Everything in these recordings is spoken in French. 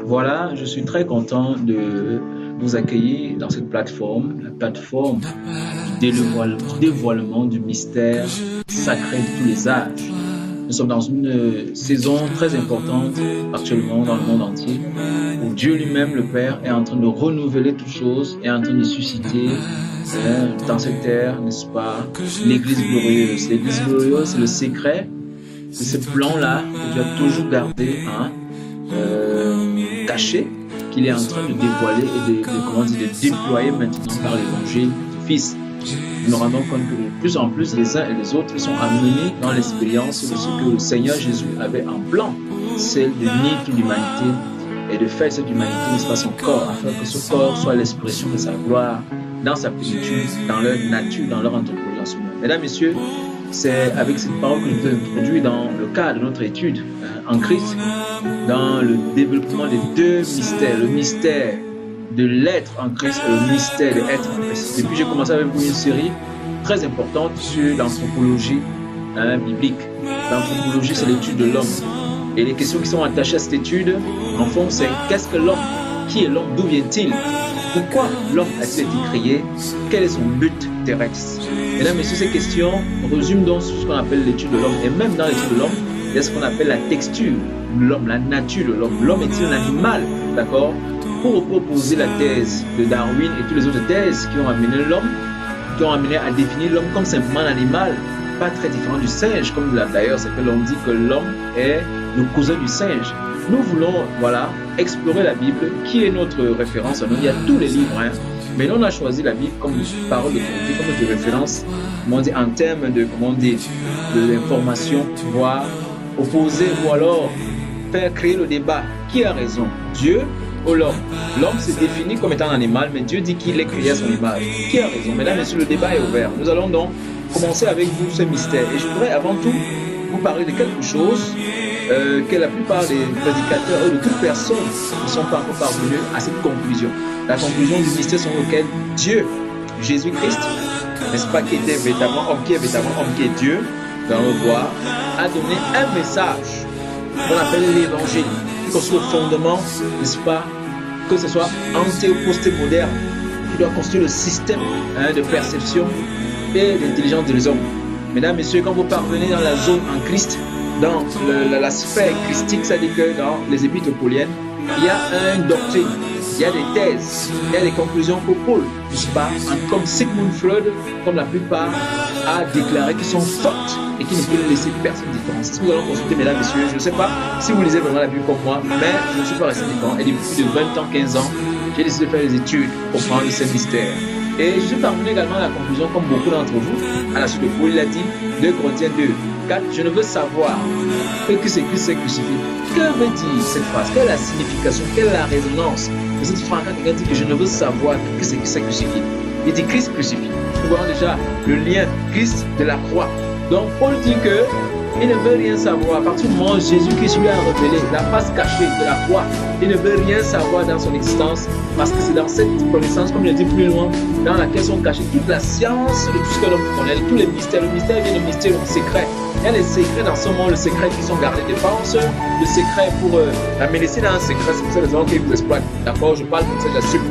Voilà, je suis très content de vous accueillir dans cette plateforme, la plateforme du dévoilement du mystère sacré de tous les âges. Nous sommes dans une saison très importante actuellement dans le monde entier où Dieu lui-même, le Père, est en train de renouveler toutes choses, est en train de susciter dans cette terre, n'est-ce pas, l'Église glorieuse. L'Église glorieuse, c'est le secret de ce plan-là que Dieu a toujours gardé, caché, qu'il est en train de dévoiler et de déployer maintenant par l'évangile du Fils. Nous nous rendons compte que de plus en plus les uns et les autres sont amenés dans l'expérience de ce que le Seigneur Jésus avait en plan, celle de nier toute l'humanité et de faire cette humanité, n'est-ce pas, son corps, afin que ce corps soit l'expression de sa gloire dans sa plénitude, dans leur nature, dans leur anthropologie en ce moment. Mesdames, Messieurs, c'est avec cette parole que je vous introduis dans le cadre de notre étude en Christ, dans le développement des deux mystères, le mystère de l'être en Christ et le mystère de l'être en Christ. Depuis, j'ai commencé avec vous une série très importante sur l'anthropologie biblique. L'anthropologie, c'est l'étude de l'homme. Et les questions qui sont attachées à cette étude, en fond, c'est qu'est-ce que l'homme? Qui est l'homme? D'où vient-il? Pourquoi l'homme a-t-il été créé? Quel est son but terrestre? Mesdames, Messieurs, ces questions résument donc ce qu'on appelle l'étude de l'homme. Et même dans l'étude de l'homme, il y a ce qu'on appelle la texture de l'homme, la nature de l'homme. L'homme est-il un animal? D'accord? Pour proposer la thèse de Darwin et toutes les autres thèses qui ont amené l'homme, qui ont amené à définir l'homme comme simplement un animal, pas très différent du singe, comme d'ailleurs c'est que l'on dit que l'homme est le cousin du singe. Nous voulons, explorer la Bible, qui est notre référence. Il y a tous les livres, mais nous on a choisi la Bible comme parole d'autorité, comme notre référence, en termes de, de l'information, voire opposer ou alors faire créer le débat. Qui a raison? Dieu ou l'homme? L'homme se définit comme étant un animal, mais Dieu dit qu'il est créé à son image. Qui a raison? Mesdames et messieurs, le débat est ouvert. Nous allons donc commencer avec vous ce mystère. Et je voudrais avant tout vous parler de quelque chose que la plupart des prédicateurs ou de toute personne ne sont pas encore parvenus à cette conclusion. La conclusion du mystère selon lequel Dieu, Jésus-Christ, n'est-ce pas, qui était véritablement homme, qui est Dieu, dans le voir, a donné un message qu'on appelle l'évangile, qui constitue le fondement, n'est-ce pas, que ce soit anté-ou-posté-moderne, qui doit constituer le système de perception et d'intelligence des hommes. Mesdames, Messieurs, quand vous parvenez dans la zone en Christ, dans la sphère christique, c'est-à-dire que dans les épîtres pauliennes, il y a une doctrine, il y a des thèses, il y a des conclusions que Paul, n'est-ce pas, comme Sigmund Freud, comme la plupart, a déclaré qui sont fortes et qui ne peuvent laisser personne différent. C'est ce que nous allons consulter, mesdames, messieurs. Je ne sais pas si vous lisez vraiment la Bible comme moi, mais je ne suis pas resté différent. Et depuis plus de 20 ans, 15 ans, j'ai décidé de faire des études pour comprendre ces mystères. Et je suis parvenu également à la conclusion, comme beaucoup d'entre vous, à la suite de Paul, il a dit, 2 Corinthiens 2, 4, je ne veux savoir que c'est Christ crucifié. Que veut dire cette phrase? Quelle est la signification? Quelle est la résonance de cette phrase quand quelqu'un dit que je ne veux savoir que c'est Christ crucifié? Il dit Christ crucifié. Nous voyons déjà le lien Christ de la croix. Donc Paul dit que il ne veut rien savoir. À partir du moment où Jésus-Christ lui a révélé la face cachée de la croix, il ne veut rien savoir dans son existence parce que c'est dans cette connaissance, comme je l'ai dit plus loin, dans laquelle sont cachées toute la science de tout ce que l'homme connaît, tous les mystères. Le mystère vient de mystère, le secret. Il y a les secrets dans ce monde, le secret qui sont gardés de défense, le secret pour la médecine a un secret, c'est pour ça les gens qui vous exploitent. D'accord, je parle comme ça, j'assume.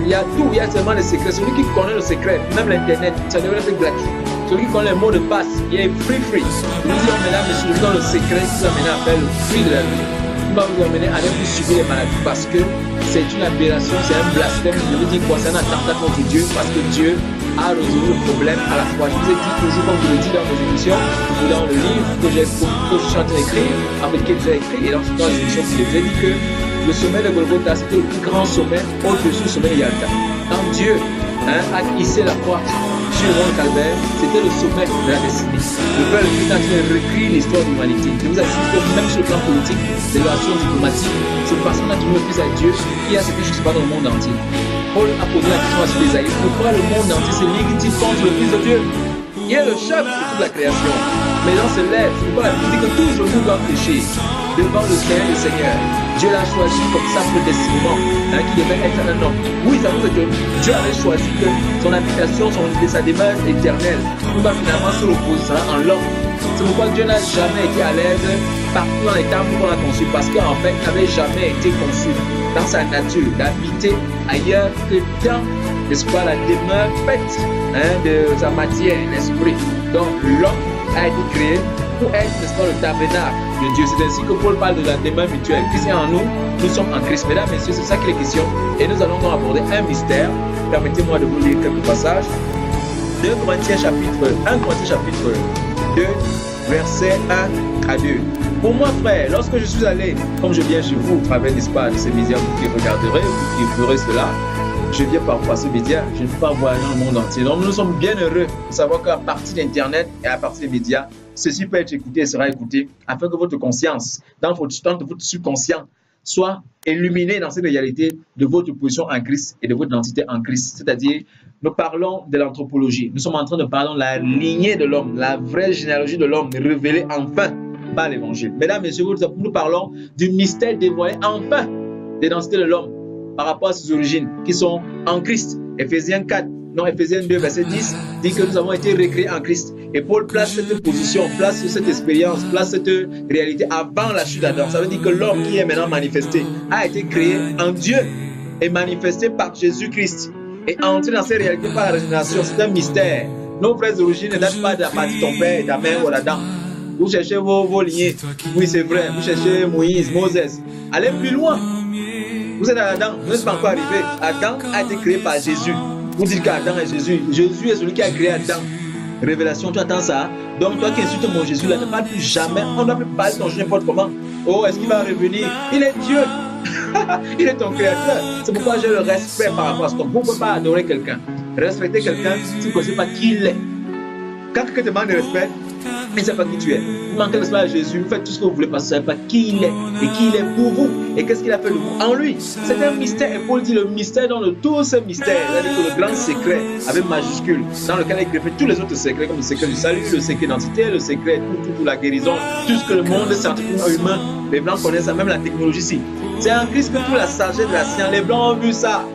Il y a tout, il y a tellement de secrets. Celui qui connaît le secret, même l'internet, ça devrait être gratuit. Celui qui connaît le mot de passe, il est free. Nous disons, mesdames, messieurs, nous avons le secret qui vous amène à faire le prix de la vie. Il va vous amener à ne plus subir les maladies parce que c'est une aberration, c'est un blasphème. Je veux dire quoi? C'est un attentat contre Dieu parce que Dieu a résolu le problème à la fois. Je vous ai dit toujours, comme je le dis dans mes émissions, ou dans le livre que je suis en train d'écrire, avec lequel j'ai écrit, et dans les émissions que j'ai dit que le sommet de Golgotha, c'était le plus grand sommet au-dessus du sommet de Yalta. Quand Dieu a hissé la croix sur le calvaire, c'était le sommet de la destinée. Le Père le Christ a réécrit l'histoire de l'humanité. Je vous assure que même sur le plan politique, les relations diplomatiques, cette personne a trouvé le Fils à Dieu qui a ce que je ne sais pas dans le monde entier. Paul a posé la question à ce Isaïe. Pourquoi le monde entier s'est légitime contre le Fils de Dieu? Il est le chef de toute la création. Mais dans ce lèvres, c'est pourquoi la Bible dit que tout genou doit pécher devant le Seigneur des Seigneurs. Dieu l'a choisi comme ça prédestinément, qui devait être un homme. Oui, ça veut dire que Dieu avait choisi que son habitation, sa demeure éternelle, nous va finalement se reposer en l'homme. C'est pourquoi Dieu n'a jamais été à l'aise partout dans les temples qu'on a conçus parce qu'en fait, il n'avait jamais été conçu dans sa nature d'habiter ailleurs que dans, n'est-ce pas, la demeure faite de sa matière, l'esprit. Donc, l'homme a été créé pour être, n'est-ce pas, le tabernacle de Dieu. C'est ainsi que Paul parle de la demeure mutuelle. Christ est en nous, nous sommes en Christ. Mesdames, messieurs, c'est ça qu'il est question. Et nous allons donc aborder un mystère. Permettez-moi de vous lire quelques passages. 1 Corinthiens chapitre 2, versets 1 à 2. Pour moi, frère, lorsque je suis allé, comme je viens chez vous, au travers, n'est-ce pas, de ces médias, vous qui regarderez, vous qui ferez cela, je viens par ce média, je ne peux pas voyager dans le monde entier. Donc nous sommes bien heureux de savoir qu'à partir d'Internet et à partir des médias, ceci peut être écouté et sera écouté afin que votre conscience, dans votre subconscient, soit illuminée dans cette réalité de votre position en Christ et de votre identité en Christ. C'est-à-dire, nous parlons de l'anthropologie. Nous sommes en train de parler de la lignée de l'homme, la vraie généalogie de l'homme révélée enfin par l'Évangile. Mesdames, messieurs, nous parlons du mystère dévoilé enfin de l'identité de l'homme par rapport à ses origines qui sont en Christ. Éphésiens 2, verset 10 dit que nous avons été recréés en Christ. Et Paul place cette position, place cette expérience, place cette réalité avant la chute d'Adam. Ça veut dire que l'homme qui est maintenant manifesté a été créé en Dieu et manifesté par Jésus-Christ. Et entré dans ces réalités par la régénération, c'est un mystère. Nos vraies origines ne datent pas de la partie de ton père et ta mère ou d'Adam. Vous cherchez vos lignées. Oui, c'est vrai. Vous cherchez Moïse, Moses. Allez plus loin. Vous êtes à Adam, vous n'êtes pas encore arrivé. Adam a été créé par Jésus. Vous dites qu'Adam est Jésus. Jésus est celui qui a créé Adam. Révélation, tu attends ça. Donc toi qui insultes mon Jésus là, ne parle plus jamais. On ne doit plus parler de ton Jésus n'importe comment. Oh, est-ce qu'il va revenir? Il est Dieu. Il est ton créateur. C'est pourquoi j'ai le respect par rapport à ce qu'on. Vous ne pouvez pas adorer quelqu'un. Respecter quelqu'un si vous ne connaissez pas qui il est. Quand quelqu'un te demande de respect, il ne sait pas qui tu es. Vous manquez de respect à Jésus, vous faites tout ce que vous voulez parce que vous ne savez pas qui il est et qui il est pour vous et qu'est-ce qu'il a fait de vous en lui. C'est un mystère et Paul dit le mystère dans tout ce mystère, c'est-à-dire que le grand secret avec majuscule dans lequel il greffé tous les autres secrets comme le secret du salut, le secret d'identité, le secret tout la guérison, tout ce que le monde scientifique humain, les blancs connaissent ça, même la technologie ici. C'est en Christ que toute la sagesse de la science, les blancs ont vu ça.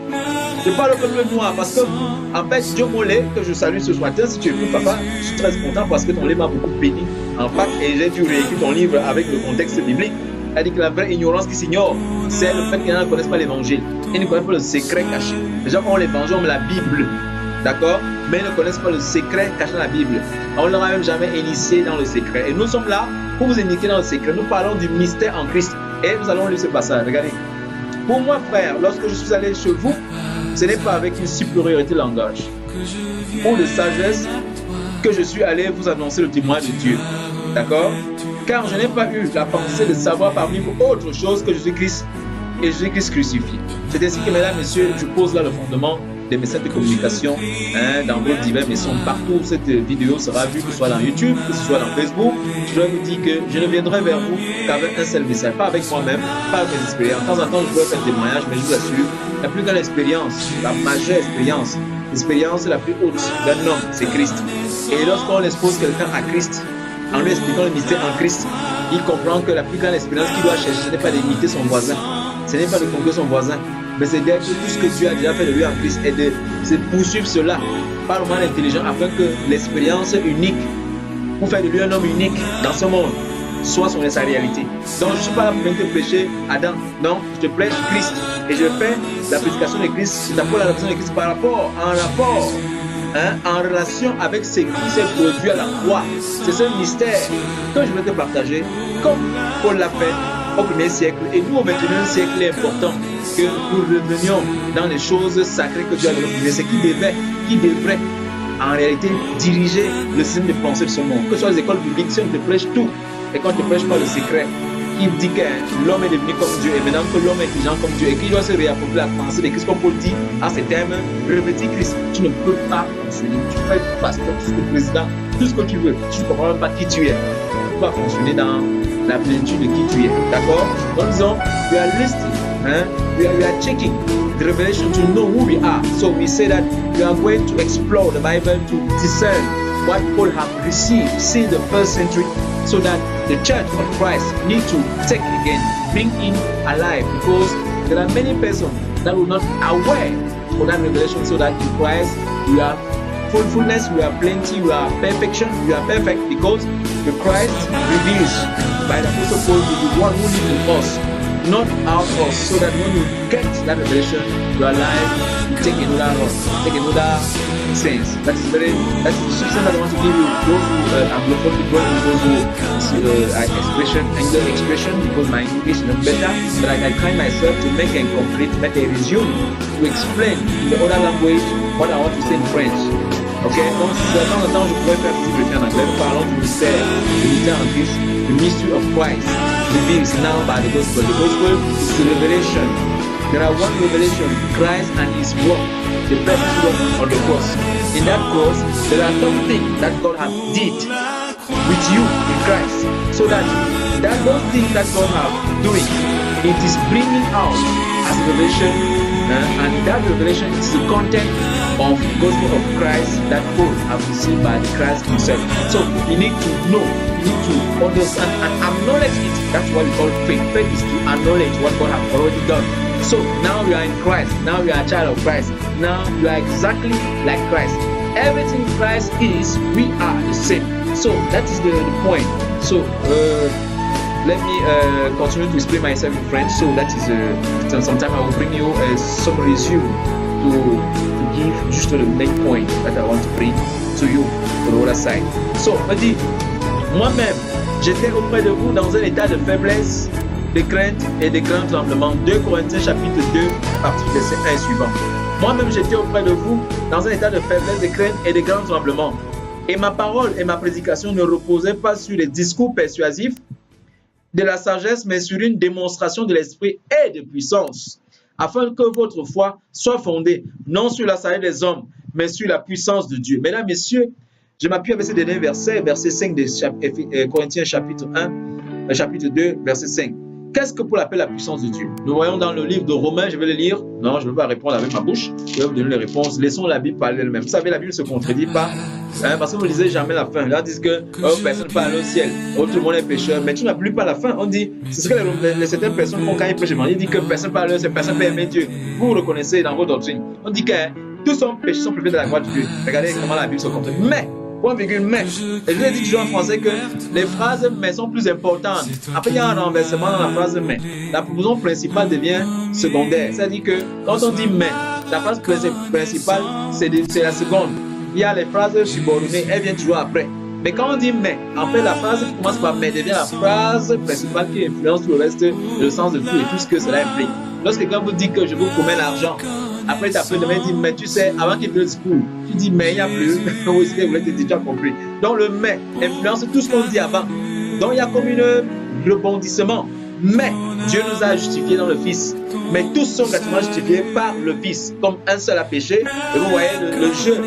Je parle au peuple noir parce que, en fait, Dieu Mollet, que je salue ce soir, si tu écoutes, papa, je suis très content parce que ton livre m'a beaucoup béni en Pâques et j'ai dû réécrire ton livre avec le contexte biblique. C'est-à-dire que la vraie ignorance qui s'ignore, c'est le fait qu'ils ne connaissent pas l'évangile. Ils ne connaissent pas le secret caché. Les gens ont l'évangile, ont la Bible, d'accord? Mais ils ne connaissent pas le secret caché dans la Bible. On ne leur a même jamais initié dans le secret. Et nous sommes là pour vous indiquer dans le secret. Nous parlons du mystère en Christ. Et nous allons lire ce passage. Regardez. Pour moi, frère, lorsque je suis allé chez vous, ce n'est pas avec une supériorité de langage ou de sagesse que je suis allé vous annoncer le témoignage de Dieu. D'accord? Car je n'ai pas eu la pensée de savoir parmi vous autre chose que Jésus-Christ et Jésus-Christ crucifié. C'est ainsi que, mesdames, messieurs, je pose là le fondement de mes messages de communication dans vos divers maisons. Partout où cette vidéo sera vue, que ce soit dans YouTube, que ce soit dans Facebook, je dois vous dire que je ne viendrai vers vous qu'avec un seul message, pas avec moi-même, pas avec mes expériences. De temps en temps, je dois faire des témoignages, mais je vous assure, la plus grande expérience, la majeure expérience, l'expérience la plus haute d'un homme, c'est Christ. Et lorsqu'on expose quelqu'un à Christ, en lui expliquant le mystère en Christ, il comprend que la plus grande expérience qu'il doit chercher, ce n'est pas d'imiter son voisin, ce n'est pas de conquérir son voisin, mais c'est d'être tout ce que Dieu a déjà fait de lui en Christ et de se poursuivre cela par le moyen intelligent afin que l'expérience unique, pour faire de lui un homme unique dans ce monde, soit sa réalité. Donc je ne suis pas là pour te prêcher Adam, non, je te prêche Christ et je fais la prédication de Christ, je t'apporte la prédication de Christ par rapport, en rapport, en relation avec ce qui s'est produit à la croix. C'est ce mystère que je vais te partager comme Paul l'a fait au 1er siècle et nous au 21e siècle. Il est important que nous revenions dans les choses sacrées que Dieu a données. C'est qui devrait en réalité diriger le système de pensée de ce monde. Que ce soit les écoles publiques, si on te prêche tout et qu'on ne te prêche pas le secret, qui dit que l'homme est devenu comme Dieu et maintenant que l'homme est intelligent comme Dieu et qu'il doit se réapproprier la pensée de Christ, comme Paul dit à ces termes, revêtir Christ, tu ne peux pas fonctionner. Tu peux être pasteur, tu peux être président, tout ce que tu veux. Tu ne comprends même pas qui tu es. Tu peux pas fonctionner dans la plénitude de qui tu es. D'accord? Donc disons, we are listening, we are checking the revelation to know who we are. So we say that we are going to explore the Bible to discern what Paul have received since the first century, so that the church of Christ need to take again, bring in alive, because there are many persons that will not aware of that revelation, so that in Christ we are fruitfulness, we are plenty, we are perfection, we are perfect because the Christ reveals by the Apostle Paul to the one who lives in us, not out of us, so that when you get that revelation, you are alive, you take another run, take another sense. That is the substance that I want to give you. Those who anglophone people, those who Angular expression, because my English is not better, but I try myself to make a complete, make a resume, to explain in the other language what I want to say in French. Ok, donc de temps en temps je pourrais faire ce que je fais en anglais, nous parlons du mystère en Christ, the mystery of Christ, revealed now by the gospel. The gospel is the revelation. There are one revelation, Christ and his work, the perfect work on the cross. In that cross, there are something that God has did with you in Christ, so that those things that God has doing, it is bringing out as a revelation, and that revelation is the content of the gospel of Christ that Paul have received by Christ himself. So you need to know, you need to understand and acknowledge it. That's what we call faith. Faith is to acknowledge what God has already done. So now you are in Christ, now you are a child of Christ, now you are exactly like Christ. Everything Christ is, we are the same. So that is the point. So let me continue to explain myself in French. So that is sometime I will bring you some resume to give just the main point that I want to bring to you on the other side. So on dit, moi-même, j'étais auprès de vous dans un état de faiblesse, de crainte et de grands tremblements. 2 Corinthiens chapitre 2, à partir du verset 1 et suivant. Moi-même, j'étais auprès de vous dans un état de faiblesse, de crainte et de grands tremblements. Et ma parole et ma prédication ne reposaient pas sur les discours persuasifs de la sagesse, mais sur une démonstration de l'esprit et de puissance, afin que votre foi soit fondée, non sur la sagesse des hommes, mais sur la puissance de Dieu. Mesdames, messieurs, je m'appuie avec ce dernier verset, verset 5 de Corinthiens chapitre 1, chapitre 2, verset 5. Qu'est-ce que Paul appelle la puissance de Dieu? Nous voyons dans le livre de Romains, je vais le lire. Non, je ne vais pas répondre avec ma bouche. Je vais vous donner les réponses. Laissons la Bible parler elle-même. Vous savez, la Bible ne se contredit pas. Parce que vous ne lisez jamais la fin. Là, on dit que personne ne peut aller au ciel. Tout le monde est pécheur. Mais tu n'as plus pas la fin. On dit, c'est ce que certaines personnes font quand ils prêchent. Ils disent que personne ne peut aller au ciel, personne ne peut aimer Dieu. Vous le connaissez dans vos doctrines. On dit que tous sont péchés, sont privés de la gloire de Dieu. Regardez comment la Bible se contredit. Mais, point virgule, mais. Et je vais dire toujours en français que les phrases mais sont plus importantes. Après, il y a un renversement dans la phrase mais. La proposition principale devient secondaire. C'est-à-dire que quand on dit mais, la phrase principale, c'est la seconde. Il y a les phrases subordonnées, elles viennent toujours après. Mais quand on dit mais, en fait, la phrase qui commence par mais devient la phrase principale qui influence tout le reste, le sens de tout et tout ce que cela implique. Lorsque quelqu'un vous dit que je vous promets l'argent, après, tu as fait demain, il dit, mais tu sais, avant qu'il fasse le discours, tu dis, mais il n'y a plus. Oui, c'est ce que vous voulez te dire, tu as compris. Donc, le mais influence tout ce qu'on dit avant. Donc, il y a comme un rebondissement. Mais Dieu nous a justifiés dans le Fils. Mais tous sont gratuitement justifiés par le Fils, comme un seul a péché. Et vous voyez le jeu,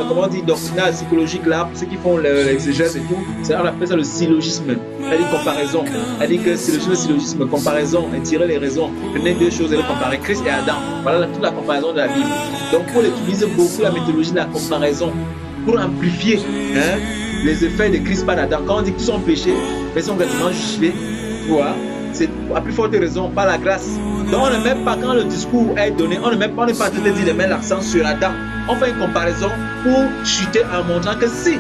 comment on dit, doctrinal, psychologique, là, ceux qui font l'exégèse et tout, on appelle ça le syllogisme. C'est-à-dire comparaison. C'est-à-dire que c'est le syllogisme, comparaison, et tirer les raisons. Prenez deux choses et les comparer, Christ et Adam. Voilà toute la comparaison de la Bible. Donc, Paul utilise beaucoup la méthodologie de la comparaison pour amplifier les effets de Christ par Adam. Quand on dit qu'ils sont péchés, mais ils sont gratuitement justifiés, voilà. C'est à plus forte raison, par la grâce. Donc on ne met pas, quand le discours est donné, on ne met pas, on n'est pas en train de dire de mettre l'accent sur Adam. On fait une comparaison pour chuter en montrant que si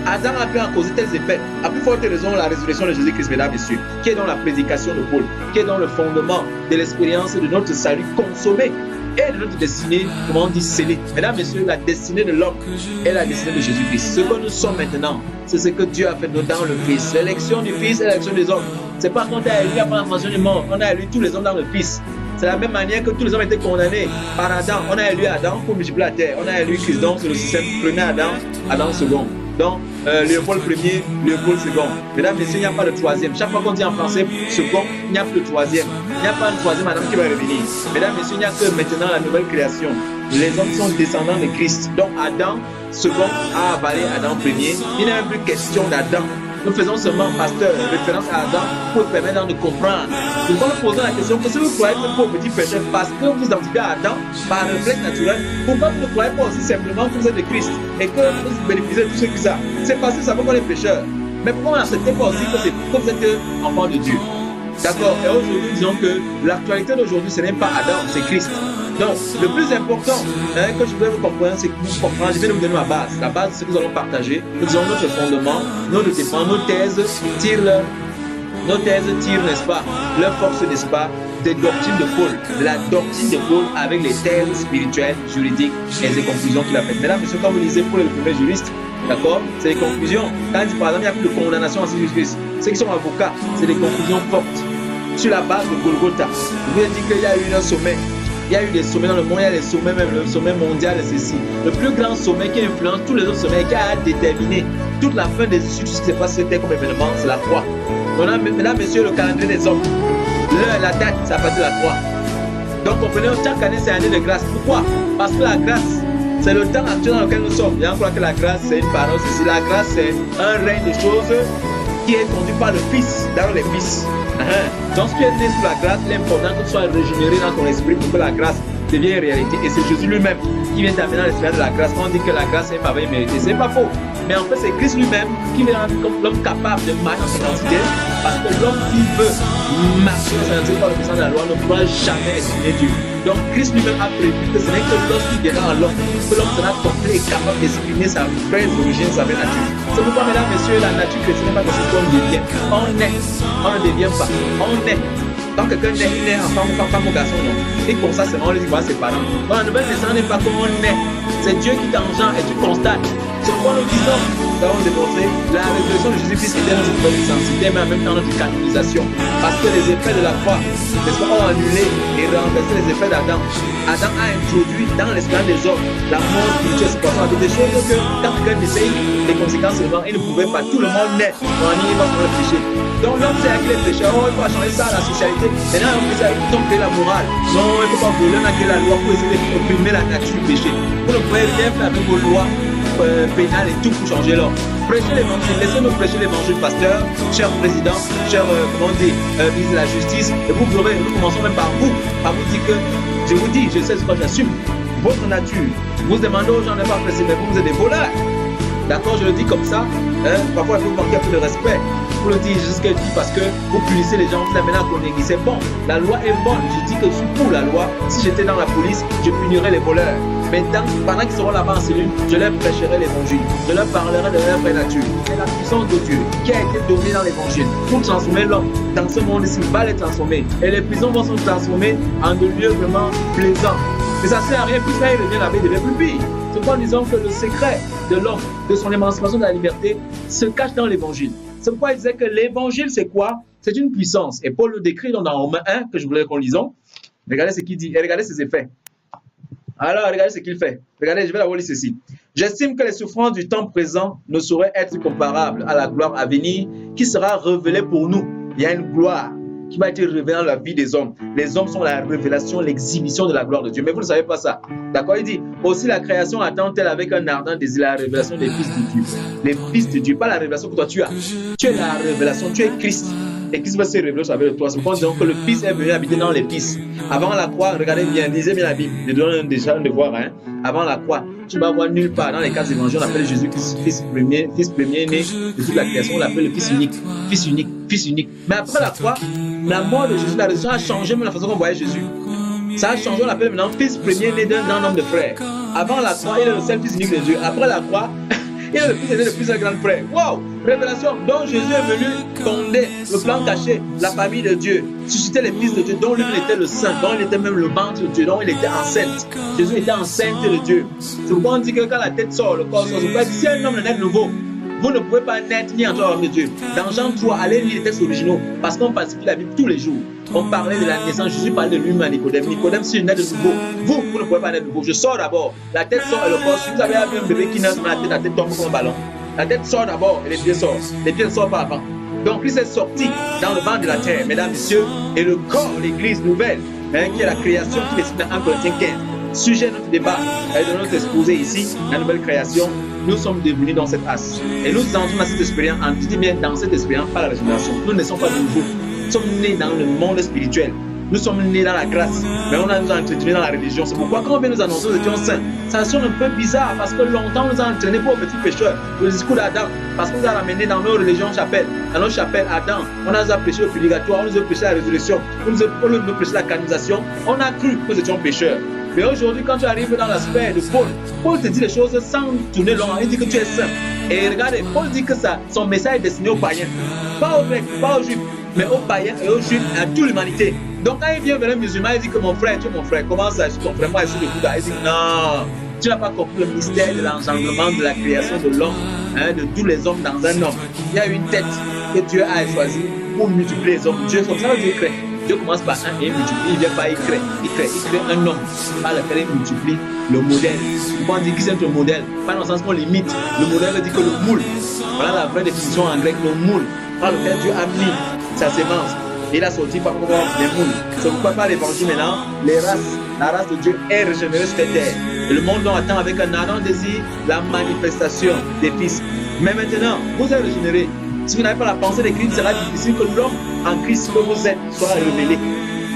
Adam a pu en causer tels effets, à plus forte raison, la résurrection de Jésus-Christ, mesdames et messieurs, qui est dans la prédication de Paul, qui est dans le fondement de l'expérience de notre salut consommé et de notre destinée, comment on dit, scellée. Mesdames et messieurs, la destinée de l'homme est la destinée de Jésus-Christ. Ce que nous sommes maintenant, c'est ce que Dieu a fait dans le Fils. L'élection du Fils et l'élection des hommes. C'est pas qu'on a élu après la mention du mort, on a élu tous les hommes dans le Fils. C'est la même manière que tous les hommes étaient condamnés par Adam. On a élu Adam pour multiplier la terre. On a élu Christ. Donc, c'est le système premier Adam, Adam second. Donc, Léopold premier, Léopold second. Mesdames et messieurs, il n'y a pas de troisième. Chaque fois qu'on dit en français second, il n'y a plus de troisième. Il n'y a pas de troisième Adam qui va revenir. Mesdames et messieurs, il n'y a que maintenant la nouvelle création. Les hommes sont descendants de Christ. Donc, Adam second a avalé Adam premier. Il n'y a même plus question d'Adam. Nous faisons seulement, pasteur, référence à Adam pour permettre de comprendre. Nous nous posons la question que si vous croyez que pour petit péché, parce que vous identifiez à Adam par réflexe naturel, pourquoi vous ne croyez pas aussi simplement que vous êtes de Christ et que vous bénéficiez de tout ce qui ça? C'est parce que ça veut qu'on est pécheurs. Mais pourquoi on n'accepte pas aussi que vous êtes enfant de Dieu? D'accord? Et aujourd'hui, disons que l'actualité d'aujourd'hui, ce n'est pas Adam, c'est Christ. Donc, le plus important que je voudrais vous comprendre, c'est que vous compreniez, je vais vous donner ma base. La base, c'est ce que nous allons partager. Nous avons notre fondement, notre défense, nos thèses tirent, n'est-ce pas, leur force, n'est-ce pas, des doctrines de Paul. La doctrine de Paul avec les thèses spirituelles, juridiques et les conclusions qu'il a faites. Mesdames, messieurs, quand vous lisez Paul, le premier juriste, d'accord, c'est des conclusions. Quand il dit, par exemple, il n'y a plus de condamnation en Jésus-Christ, ceux qui sont avocats, c'est des conclusions fortes. Sur la base de Golgotha, je vous ai dit qu'il y a eu un sommet. Il y a eu des sommets dans le monde, il y a des sommets, même le sommet mondial, c'est ceci. Le plus grand sommet qui influence tous les autres sommets et qui a déterminé toute la fin des issues de ce qui s'est passé comme événement, c'est la croix. On a, mesdames, messieurs, le calendrier des hommes. L'heure, la date, c'est à partir de la croix. Donc, comprenez, chaque année, c'est année de grâce. Pourquoi? Parce que la grâce, c'est le temps actuel dans lequel nous sommes. Et on croit que la grâce, c'est une parole. Si la grâce, c'est un règne de choses qui est conduit par le Fils, dans les Fils. Donc, ce qui est né sous la grâce, il est important que tu sois régénéré dans ton esprit pour que la grâce devienne réalité. Et c'est Jésus lui-même qui vient t'amener dans l'esprit de la grâce. Quand on dit que la grâce est une faveur méritée, c'est pas faux. Mais en fait, c'est Christ lui-même qui vient rendre comme l'homme capable de marcher dans son identité. Parce que l'homme qui veut marcher dans son identité par le puissance de la loi ne pourra jamais estimer Dieu. Donc, Christ lui-même a prévu que ce n'est que lorsqu'il viendra en l'homme que l'homme sera complet et capable d'exprimer sa vraie origine, sa vraie nature. C'est pourquoi, mesdames, messieurs, la nature chrétienne n'est pas quelque chose qu'on devient. On naît. On ne devient pas. On naît. Quand quelqu'un naît, il naît en femme ou garçon, non. Et comme ça, seulement on lui dit voilà ses parents. Dans la nouvelle naissance n'est pas comme on naît. C'est Dieu qui t'engendre et tu constates. C'est pourquoi nous disons, nous avons démontré la résurrection de Jésus-Christ était notre première identité, mais en même temps notre canonisation. Parce que les effets de la croix, n'est-ce pas, ont annulé et renversé les effets d'Adam. Adam a introduit dans l'esprit des hommes la mort spirituelle. C'est pourquoi des choses que quand quelqu'un essaye les conséquences seulement, il ne pouvait pas. Tout le monde naît en niveau sur le péché. Donc l'homme sait qu'il est péché. Oh, il faut changer ça, la socialité. Maintenant, ils ont créé la morale. Non, il ne faut pas voler, on a créé la loi pour essayer d'opprimer la nature du péché. Vous ne pouvez rien faire avec vos lois pénales et tout pour changer l'homme. Prêchez l'évangile, laissez-nous prêcher l'évangile, pasteur, cher président, cher, ministre de la justice. Et vous verrez, nous commençons même par vous dire que, je vous dis, je sais ce que j'assume, votre nature. Vous demandez aux gens de ne pas presser, mais vous êtes des voleurs. D'accord, je le dis comme ça. Parfois, il faut manquer un peu de respect. Vous le dites jusqu'à dit parce que vous punissez les gens, vous les menez à connaître. C'est bon, la loi est bonne. Je dis que je suis pour la loi. Si j'étais dans la police, je punirais les voleurs. Mais pendant qu'ils seront là-bas en cellule, je leur prêcherai l'évangile. Je leur parlerai de leur vraie nature. C'est la puissance de Dieu qui a été donnée dans l'évangile pour transformer l'homme dans ce monde ici. Va les transformer. Et les prisons vont se transformer en de lieux vraiment plaisants. Mais ça ne sert à rien. Plus là, il revient là-bas, il devient plus pire. C'est pourquoi nous disons que le secret de l'homme, de son émancipation de la liberté, se cache dans l'évangile. C'est pourquoi il disait que l'évangile, c'est quoi? C'est une puissance. Et Paul le décrit dans Romains 1, que je voulais qu'on lisons. Regardez ce qu'il dit et regardez ses effets. Alors, regardez ce qu'il fait. Regardez, je vais d'abord lire ceci. J'estime que les souffrances du temps présent ne sauraient être comparables à la gloire à venir qui sera révélée pour nous. Il y a une gloire qui va être révélée dans la vie des hommes. Les hommes sont la révélation, l'exhibition de la gloire de Dieu. Mais vous ne savez pas ça. D'accord? Il dit, aussi la création attend-elle avec un ardent désir la révélation des fils de Dieu. Les fils de Dieu, pas la révélation que toi tu as. Tu es la révélation, tu es Christ. Et Christ va se révéler avec toi. C'est pourquoi nous disons que le Fils est venu habiter dans les fils. Avant la croix, regardez bien, lisez bien la Bible. Je donne déjà un devoir. Avant la croix, tu ne vas voir nulle part. Dans les quatre évangiles, on appelle Jésus fils premier né de toute la création. On l'appelle le Fils unique. Fils unique, Fils unique. Mais après la croix, la mort de Jésus, la résurrection a changé même la façon qu'on voyait Jésus. Ça a changé, on l'appelle maintenant Fils premier né d'un grand nombre de frères. Avant la croix, il est le seul Fils unique de Dieu. Après la croix, il est le fils aîné de plusieurs grands frères. Wow! Révélation. Donc Jésus est venu fonder le plan caché, la famille de Dieu, susciter les fils de Dieu, dont lui était le saint, dont il était même le ventre de Dieu, dont il était enceinte. Jésus était enceinte de Dieu. C'est pourquoi on dit que quand la tête sort, le corps sort. C'est pourquoi si un homme naît de nouveau, vous ne pouvez pas naître ni entrer dans l'homme de Dieu. Dans Jean 3, allez lire les textes originaux, parce qu'on falsifie la Bible tous les jours. On parlait de la naissance, Jésus parlait de lui-même à Nicodème. Nicodème, si je nais de nouveau, vous ne pouvez pas naître de nouveau. Je sors d'abord. La tête sort et le corps. Si vous avez un bébé qui naît dans la tête tombe comme un ballon. La tête sort d'abord et les pieds sortent. Les pieds ne sortent pas avant. Donc Christ est sorti dans le ventre de la terre, mesdames, messieurs, et le corps, l'église nouvelle, qui est la création qui est dans 1 Corinthiens 15. Sujet de notre débat et de notre exposé ici, la nouvelle création, nous sommes devenus dans cette as. Et nous entrons dans cette expérience, dans cette expérience par la régénération. Nous ne sommes pas de nouveau. Nous sommes nés dans le monde spirituel. Nous sommes nés dans la grâce, mais on a nous entretenu dans la religion. C'est pourquoi quand on vient nous annoncer que nous étions saints, ça sonne un peu bizarre parce que longtemps on nous a entraînés pour petits pécheurs. Le discours d'Adam, parce qu'on nous a ramenés dans nos religions chapelles. Dans nos chapelles, Adam, on nous a prêché le purgatoire, on nous a prêché la résurrection, on nous a prêché la canonisation. On a cru que nous étions pécheurs. Mais aujourd'hui, quand tu arrives dans la sphère de Paul, Paul te dit les choses sans tourner long. Il dit que tu es saint. Et regardez, Paul dit que son message est destiné aux païens. Pas aux grecs, pas aux juifs, mais aux païens et aux juifs, à toute l'humanité. Donc quand il vient vers un musulman, il dit que mon frère, tu es mon frère. Comment ça, je suis ton frère? Moi, je suis le Bouddha. Il dit non, tu n'as pas compris le mystère de l'engendrement, de la création de l'homme, de tous les hommes dans un homme. Il y a une tête que Dieu a choisie pour multiplier les hommes. Dieu, comme ça, Dieu crée. Dieu commence par un et il multiplie, il ne vient pas, il crée un homme par lequel il multiplie le modèle. Pourquoi on dit que c'est un modèle? Pas dans le sens qu'on limite. Le modèle dit que le moule, voilà la vraie définition en grec, le moule, par lequel Dieu a mis sa sémence. Il a sorti par rapport les moules. C'est pourquoi par l'évangile maintenant, la race de Dieu est régénérée sur cette terre. Et le monde donc attend avec un ardent désir la manifestation des fils. Mais maintenant, vous êtes régénérés. Si vous n'avez pas la pensée de Christ, il sera difficile que l'homme en Christ que vous êtes soit révélé.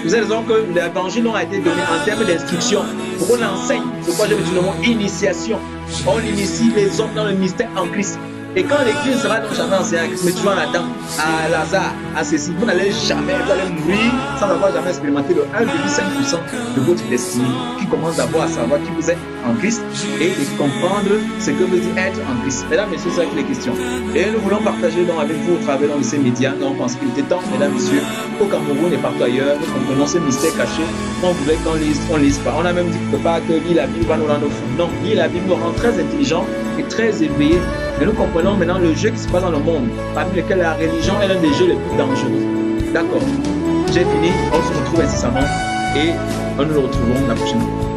Vous avez raison que l'évangile a été donné en termes d'instruction pour qu'on enseigne. C'est pourquoi je vais dire le mot initiation. On initie les hommes dans le mystère en Christ. Et quand l'église sera donc jamais enseignée à Christ, mais toujours en Adam, à Lazare, à Cécile, vous n'allez jamais, vous allez mourir sans avoir jamais expérimenté le 1,5% de votre destinée qui commence d'abord à savoir qui vous êtes en Christ et de comprendre ce que veut dire être en Christ. Mesdames, messieurs, c'est les questions. Et nous voulons partager donc avec vous au travers de ces médias. Nous pensons qu'il était temps, mesdames, messieurs, au Cameroun et partout ailleurs, nous comprenons ce mystère caché. On voulait qu'on lise, on ne lise pas. On a même dit quelque part que lire la Bible va nous rendre fous. Non, lire la Bible nous rend très intelligents et très éveillés. Mais nous comprenons maintenant le jeu qui se passe dans le monde, parmi lesquels la religion est l'un des jeux les plus dangereux. D'accord, j'ai fini, on se retrouve incessamment et nous nous retrouvons la prochaine fois.